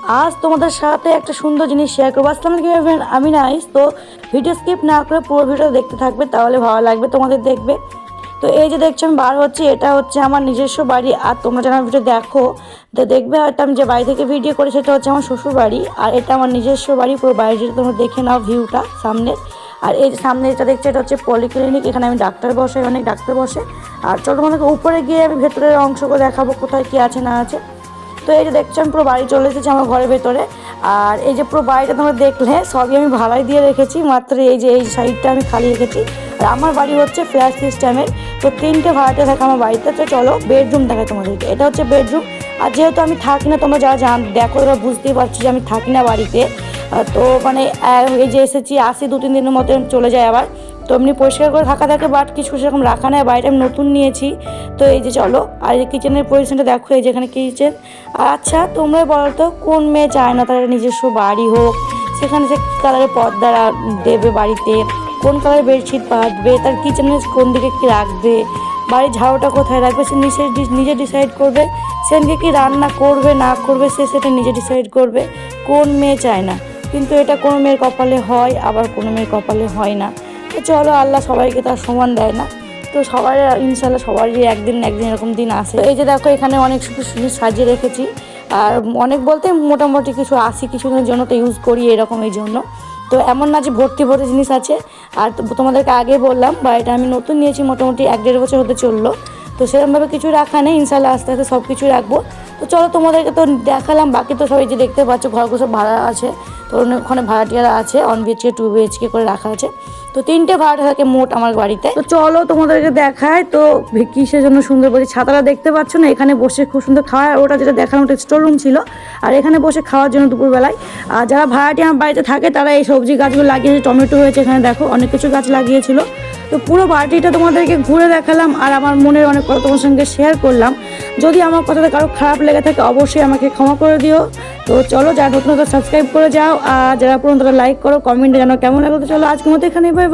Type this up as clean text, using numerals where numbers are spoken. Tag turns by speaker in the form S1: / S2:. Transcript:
S1: আজ তোমাদের সাথে একটা সুন্দর জিনিস শেয়ার করবো। আসসালামু আলাইকুম এভরিওয়ান, আমি নাইস। তো ভিডিও স্কিপ না করে পুরো ভিডিও দেখতে থাকবে, তাহলে ভালো লাগবে তোমাদের দেখবে। তো এই যে দেখছো আমি বার হচ্ছি, এটা হচ্ছে আমার নিজস্ব বাড়ি। আর তোমরা যারা ভিডিও দেখো তো দেখবে হয়তো আমি যে বাড়ি থেকে ভিডিও করি সেটা হচ্ছে আমার শ্বশুর বাড়ি, আর এটা আমার নিজস্ব বাড়ি। পুরো বাড়িটা তোমরা দেখে নাও ভিউটা সামনে। আর এই যে সামনে যেটা দেখছো এটা হচ্ছে পলিক্লিনিক, এখানে আমি ডাক্তার বসে, অনেক ডাক্তার বসে। আর চলো তোমাদেরকে উপরে গিয়ে আমি ভেতরের অংশগুলো দেখাবো কোথায় কী আছে না আছে। তো এই যে দেখছো আমি পুরো বাড়ি চলে এসেছি আমার ঘরের ভেতরে। আর এই যে পুরো বাড়িটা তোমরা দেখলে সবই আমি ভাড়াই দিয়ে রেখেছি, মাত্র এই যে এই সাইডটা আমি খালি রেখেছি। আর আমার বাড়ি হচ্ছে ফ্ল্যাট সিস্টেমের। তো 3টে ভাড়াটে থাকে আমার বাড়িতে। তো চলো বেডরুম দেখায় তোমাদেরকে, এটা হচ্ছে বেডরুম। আর যেহেতু আমি থাকি না, তোমরা যারা দেখো তোমরা বুঝতেই পারছো যে আমি থাকি না বাড়িতে। তো মানে এই যে এসেছি, আসি 2-3 দিনের মতো চলে যায় আবার। তো এমনি পরিষ্কার করে থাকা থাকে, বাট কিছু সেরকম রাখা নেই, বাড়িটা আমি নতুন নিয়েছি। তো এই যে চলো, আর এই কিচেনের পজিশনটা দেখো, এই যেখানে কিচেন। আচ্ছা তোমরা বলো তো কোন মেয়ে চায় না তার নিজস্ব বাড়ি হোক, সেখানে সে কালারের পর্দা দেবে বাড়িতে, কোন কালারের বেডশিট পাতবে, তার কিচেনের কোন দিকে কী রাখবে, বাড়ির ঝাড়ুটা কোথায় রাখবে সে নিজে ডিসাইড করবে, সেদিকে কী রান্না করবে না করবে সে সেটা নিজে ডিসাইড করবে। কোন মেয়ে চায় না? কিন্তু এটা কোনো মেয়ের কপালে হয়, আবার কোনো মেয়ের কপালে হয় না। তো চলো, আল্লাহ সবাইকে তার সমান দেয় না। তো সবাই ইনশাল্লাহ সবারই একদিন এরকম দিন আসে। এই যে দেখো এখানে অনেক সুন্দর সাজিয়ে রেখেছি। আর অনেক বলতে মোটামুটি কিছু কিছুদিনের জন্য তো ইউজ করি এরকম, এই জন্য। তো এমন না যে ভর্তি ভর্তি জিনিস আছে। আর তোমাদেরকে আগে বললাম বাড়িটা আমি নতুন নিয়েছি, মোটামুটি 1-1.5 বছর হতে চললো। তো সেরকমভাবে কিছু রাখা নেই, ইনশাল্লাহ আস্তে আস্তে সব কিছুই রাখবো। তো চলো তোমাদেরকে তো দেখালাম, বাকি তো সবাই যে দেখতে পাচ্ছ ঘরগুলো সব ভাড়া আছে। তো ওখানে ভাড়াটিয়ারা আছে, 1 BHK 2 BHK করে রাখা আছে। তো 3টে ভাড়া থাকে মোট আমার বাড়িতে। তো চলো তোমাদেরকে দেখায়। তো কিসের জন্য সুন্দর বলি, ছাতাটা দেখতে পাচ্ছ না, এখানে বসে খুব সুন্দর খাওয়া। ওটা যেটা দেখানো ওটা স্টোর রুম ছিল, আর এখানে বসে খাওয়ার জন্য দুপুরবেলায়। আর যারা ভাড়াটি আমার বাড়িতে থাকে তারা এই সবজি গাছগুলো লাগিয়েছে, টমেটো হয়েছে, এখানে দেখো অনেক কিছু গাছ লাগিয়েছিল। তো পুরো বাড়িটা তোমাদেরকে ঘুরে দেখালাম, আর আমার মনের অনেক কথা তোমার সঙ্গে শেয়ার করলাম। যদি আমার কথাটা কারো খারাপ লেগে থাকে অবশ্যই আমাকে ক্ষমা করে দিও। তো চলো, যারা নতুন সাবস্ক্রাইব করে যাও, আর যারা পুরনো তারা লাইক করো, কমেন্টে জানো কেমন লাগলো। তো চলো আজকের মতো এখানে বাই।